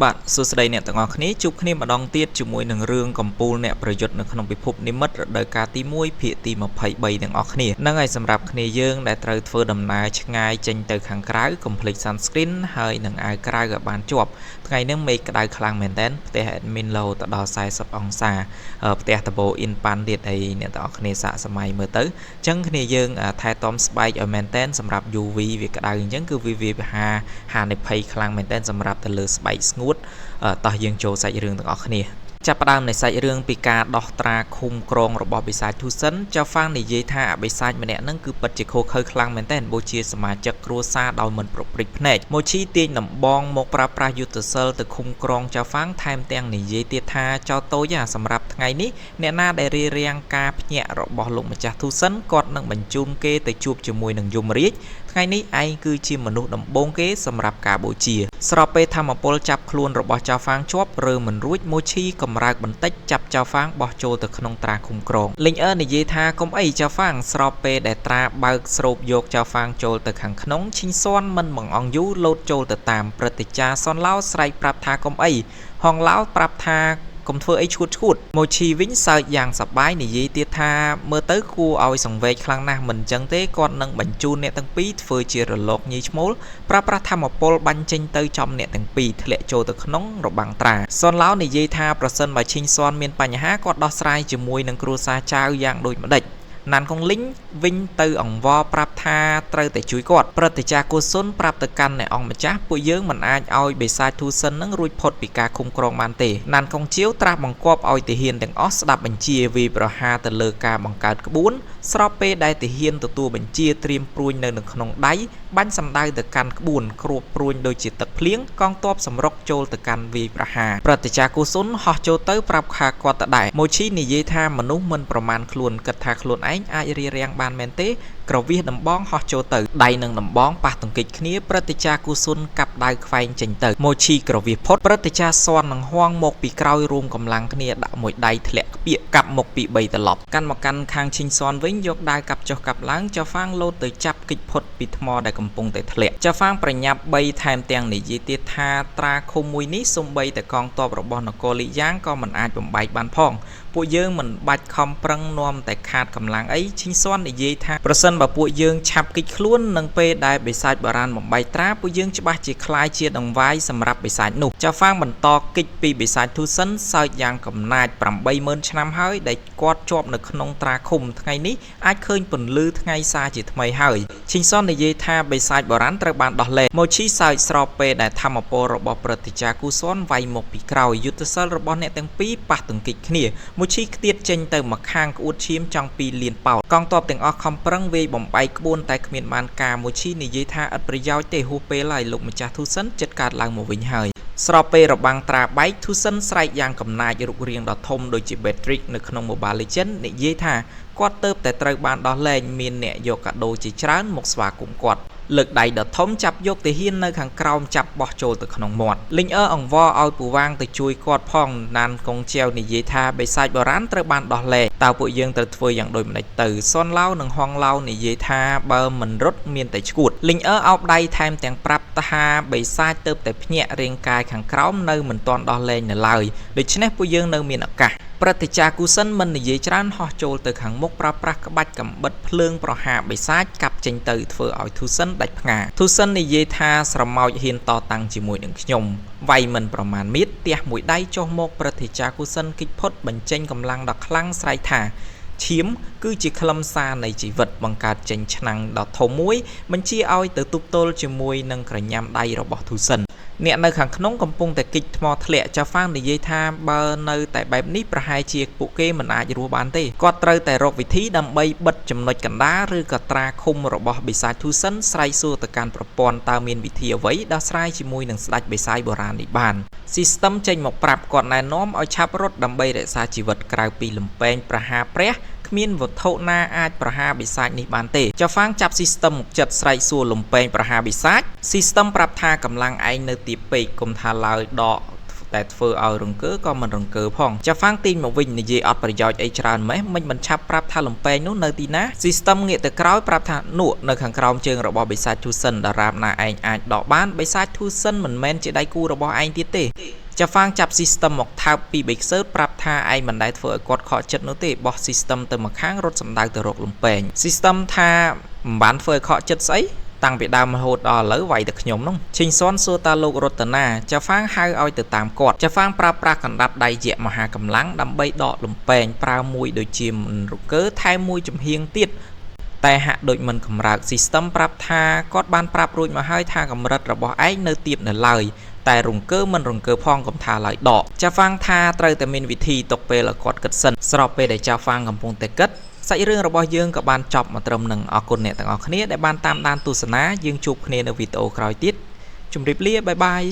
បាទសួស្តីអ្នកទាំងអស់គ្នាជួបគ្នាម្ដងទៀតជាមួយនឹងរឿងកំពូលអ្នកប្រយុទ្ធនៅក្នុងពិភពនិមិត្តរដូវកាលទី1ភាគទី23ទាំងអស់គ្នាហ្នឹងហើយសម្រាប់គ្នាយើងដែលត្រូវធ្វើដំណើរឆ្ងាយចេញទៅខាងក្រៅកុំភ្លេច sunscreen ហើយនឹងអាវក្រៅឲ្យបានជាប់ថ្ងៃនេះមេឃក្តៅខ្លាំងមែនតើផ្ទះ admin low ទៅដល់40អង្សាផ្ទះដបូ in ប៉ាន់ទៀតហើយអ្នកទាំងអស់គ្នាសាកសម័យមើលទៅអញ្ចឹងគ្នាយើងថែទាំស្បែកឲ្យមែនតើសម្រាប់ UV វាក្តៅអញ្ចឹងគឺវាហានិភ័យខ្លាំងមែនតើសម្រាប់ទៅលើស្បែកស្ងួតតោះយើងចូលសាច់រឿងទាំងអស់គ្នាចាប់ផ្ដើមនៃសាច់រឿងពីការដោះត្រាឃុំក្រងរបស់បិសាចទូសិនចៅហ្វាងនិយាយថាបិសាចម្នាក់ហ្នឹងគឺពិតជាខុសខើខ្លាំងមែនទែនបូជាសមាជិកគ្រួសារដោយមិនប្រព្រឹត្តភ្នែកម៉ូឈីទាញដំបងមកប្រើប្រាស់យុទ្ធសិលទៅឃុំក្រងចៅហ្វាងថែមទាំងនិយាយទៀតថាចៅតូចសម្រាប់ថ្ងៃនេះអ្នកណាដែលរៀបរៀងការភ្ញាក់របស់លោកម្ចាស់ទូសិនគាត់នឹងបញ្ជូនគេទៅជួបជាមួយនឹងយមរាជថ្ងៃនេះឯងគឺជាមនុស្សដំបូងគេសម្រាប់ការបូជាស្របពេលធម្មពលចាប់ខ្លួនរបស់ចៅហ្វាងជាប់ឬមិនរួចម៉ូឈីកំរើកបន្តិចចាប់ចៅហ្វាងបោះចូលទៅក្នុងត្រាឃុំក្រងលីងអឺនិយាយថាកុំអីចៅហ្វាងស្របពេលដែលត្រាបើកស្រូបយកចៅហ្វាងចូលទៅខាងក្នុងឈីងស៊ွန်មិនបង្អង់យូរលោតចូលទៅតាមព្រឹត្តិចារស៊ុនឡោស្រែកប្រាប់ថាកុំអីហងឡោប្រាប់ថាកុំធ្វើអីឈួតម៉ូឈីវិញសើចយ៉ាងសប្បាយនិយាយទៀតថាមើលទៅគួរឲ្យសង្វេគខ្លាំងណាស់មិនចឹងទេគាត់នឹងបញ្ជូនអ្នកទាំងពីរធ្វើជារលកញីឈ្មោលប្រើប្រាស់ធម្មពលបាញ់ចេញទៅចំអ្នកទាំងពីរធ្លាក់ចូលទៅក្នុងរបាំងត្រាស៊ុនឡោនិយាយថាប្រសិនបើឈីងស៊ွန်មានបញ្ហាគាត់ដោះស្រាយជាមួយនឹងគ្រួសារចៅយ៉ាងដូចម្ដេចណានកុងលីងវិញទៅអង្វរប្រាប់ថាត្រូវតែជួយគាត់ព្រឹត្តិចារគូសុនប្រាប់ទៅកាន់អ្នកអង្គម្ចាស់ពួកយើងមិនអាចឲ្យបិសាចទូសិននឹងរួចផុតពីការឃុំក្រងបានទេណានកុងជាវត្រាស់បង្គាប់ឲ្យទាហានទាំងអស់ស្ដាប់បញ្ជាវាប្រហារទៅលើការបង្កើតក្បួនស្របពេលដែលទាហានទទួលបញ្ជាត្រៀមព្រួញនៅក្នុងដៃបាញ់សម្ដៅទៅកាន់ក្បួនគ្រួបព្រួញដូចជាទឹកភ្លៀងកងទ័ពសម្រុកចូលទៅកាន់វាយប្រហារព្រឹត្តិចារគូសុនហោះចូលទៅប្រាប់ខាគាត់ទៅដែរម៉ូឈីនិយាយថាមនុស្សមិនប្រមាណខ្លួនគិតថាខ្លួនឯងអាចរៀបរៀងបានមែនទេក្រវិះដំបងហោះចូលទៅដៃនឹងដំបងប៉ះទង្គិចគ្នាព្រឹត្តិចារគូសុនកាប់ដៅខ្វែងចេញទៅម៉ូឈីក្រវិះផុតព្រឹត្តិចារស៊ន់នឹងហួងមកពីក្រោយរួមកម្លាំងគ្នាដាក់មួយដៃធ្លាក់ក្ពាកកាប់មកពី3ត្រឡប់កាន់មកកាន់ខាងឈីងស៊ន់វិញយកដាវកាប់ចុះកាប់ឡើងចៅហ្វាងលោតទៅចាប់គិចផុតពីថ្មដែលកំពុងតែធ្លាក់ចៅហ្វាងប្រញាប់3ថែមទាំងនិយាយទៀតថាត្រាឃុំមួយនេះសំបីតែកងទ័ពរបស់នគរលីយ៉ាងក៏មិនអាចបំបែកបានផងពួកយើងមិនបាច់ខំប្រឹងនាំតែខាតកម្លាំងអីឈីងស៊ន់និយាយថាប្រសិនបើពួកយើងឆាប់គិចខ្លួននឹងពេលដែលបិសាចបុរាណបំបែកត្រាពួកយើងច្បាស់ជាคล้ายជាដង្វាយសម្រាប់បិសាចនោះចៅហ្វាងបន្តគិចពីបិសាចទូសិនសើចយ៉ាងកំណាច 80000 ឆ្នាំហើយដែលគាត់ជាប់នៅក្នុងត្រាឃុំថ្ងៃនេះអាចឃើញពន្លឺថ្ងៃសារជាថ្មីហើយឈីងស៊ន់និយាយថាបិសាចបុរាណត្រូវបានដោះលែងម៉ូឈីសើចស្របពេលដែលធម្មពលរបស់ព្រឹទ្ធាចារ្យគូស៊ន់វាយមកពីក្រោយយុទ្ធសិលរបស់អ្នកទាំងពីរប៉ះទង្គិចគ្នាម៉ូឈីខ្ទាតចេញទៅមកខាងក្អួតឈាមចង់ពីលៀនប៉ោតកងទ័ពទាំងអស់ខំប្រឹងវាយបំបែកក្បួនតែគ្មានបានការម៉ូឈីនិយាយថាឥតប្រយោជន៍ទេហួសពេលហើយលោកម្ចាស់ធូសិនចិត្តកើតឡើងមកវិញហើយស្របពេលរបាំងត្រាបែកធូសិនស្រែកយ៉ាងកំណាចរូបរាងដ៏ធំដូចជា Beatrix នៅក្នុង Mobile Legends និយាយថាគាត់ទៅតែត្រូវបានដោះលែងមានអ្នកយកកាដូជាច្រើនមកស្វាគមន៍គាត់លើកដៃដ៏ធំចាប់យកទាហាននៅខាងក្រោមចាប់បោះចូលទៅក្នុងមាត់លីងអឺអង្វរឲ្យពូវាងទៅជួយគាត់ផងណានកុងជាវនិយាយថាបិសាចបុរាណត្រូវបានដោះលែងតើពួកយើងត្រូវធ្វើយ៉ាងដូចម្ដេចទៅស៊ន់ឡោនិងហងឡោនិយាយថាបើមិនរត់មានតែឈួតលីងអឺអោបដៃថែមទាំងប្រាប់ថាបិសាចទៅតែភ្ញាក់រាងកាយខាងក្រោមនៅមិនទាន់ដោះលែងនៅឡើយដូច្នេះពួកយើងនៅមានឱកាសព្រឹត្តិចារ្យគូសិនមិននិយាយច្រើនហោះចូលទៅខាងមុខប្រើប្រាស់ក្បាច់កំបិតភ្លើងប្រហារបិសាចកាប់ចេញទៅធ្វើឲ្យធូសិនដាច់ផ្ងាធូសិននិយាយថាស្រមោចហ៊ានតតាំងជាមួយនឹងខ្ញុំវាយមិនប្រមាណមៀតទះមួយដៃចុះមកព្រឹត្តិចារ្យគូសិនគិចផុតបញ្ចេញកម្លាំងដ៏ខ្លាំងស្រែកថាឈាមគឺជាខ្លឹមសារនៃជីវិតបង្កើតចេញឆ្នាំងដ៏ធំមួយបញ្ជាឲ្យទៅទប់ទល់ជាមួយនឹងក្រញាំដៃរបស់ធូសិនអ្នកនៅខាងក្នុងកំពុងតែគិចថ្មធ្លាក់ចៅហ្វាងនិយាយថាបើនៅតែបែបនេះប្រហែលជាពួកគេមិនអាចរស់បានទេគាត់ត្រូវតែរកវិធីដើម្បីបិទចំណុចកណ្ដាលឬក៏ត្រាឃុំរបស់បិសាចធូសិនស្រែកសួរទៅកាន់ប្រព័ន្ធតើមានវិធីអ្វីដោះស្រាយជាមួយនឹងស្ដេចបិសាចបុរាណនេះបានស៊ីស្ទឹមចេញមកប្រាប់គាត់ណែនាំឲ្យឆាប់រត់ដើម្បីរក្សាជីវិតក្រៅពីលំពែងប្រហារព្រះគ្មានវត្ថុណាអាចប្រហារបិសាចនេះបានទេចៅហ្វាងចាប់ស៊ីស្ទឹមមកចិត្តស្រែកសួរលំពែងប្រហារបិសាចស៊ីស្ទឹមប្រាប់ថាកម្លាំងឯងនៅទាបពេកកុំថាឡើយដក តែធ្វើឲ្យរង្គើក៏មិនរង្គើផងចាហ្វាំងទីងមកវិញនិយាយអត់ប្រយោជន៍អីច្រើនម៉េះមិញមិនឆាប់ប្រាប់ថាលំពេងនោះនៅទីណា System ងាកទៅក្រោយប្រាប់ថានោះនៅខាងក្រោមជើងរបស់បិសាចទូសិនតារាបណាឯងអាចដកបានបិសាចទូសិនមិនមែនជាដៃគូរបស់ឯងទៀតទេចាហ្វាំងចាប់ System មកថើបពីបេកសើតប្រាប់ថាឯងមិនដែលធ្វើឲ្យគាត់ខកចិត្តនោះទេបោះ System ទៅមកខាងរត់សម្ដៅទៅរកលំពេង System ថាមិនបានធ្វើឲ្យខកចិត្តស្អីតាំងពីដើមរហូតដល់ឥឡូវវាយតែខ្ញុំនោះឈិញស៊ុនសួរតាលោករតនាចាហ្វាំងហៅឲ្យទៅតាមគាត់ចាហ្វាំងប្រើប្រាស់កណ្ដាប់ដៃយៈមហាកម្លាំងដើម្បីដកលំពេងប្រើមួយដូចជាមិនរកើថែមមួយចំហៀងទៀតតែហាក់ដូចមិនកម្រើក System ប្រាប់ថាគាត់បានប្រាប់រួចមកហើយថាកម្រិតរបស់ឯងនៅទៀបនៅឡើយតែរង្គើមិនរង្គើផងកំថាឡើយដកចាហ្វាំងថាត្រូវតែមានវិធីទុកពេលឲ្យគាត់គិតសិនស្របពេលដែលចាហ្វាំងកំពុងតែគិតសាច់រឿងរបស់យើងក៏បានចប់មកត្រឹមនឹងអរគុណអ្នកទាំងអស់គ្នាដែលបានតាមដានទស្សនាយើងជួបគ្នានៅវីដេអូក្រោយទៀតជម្រាបលាបាយបាយ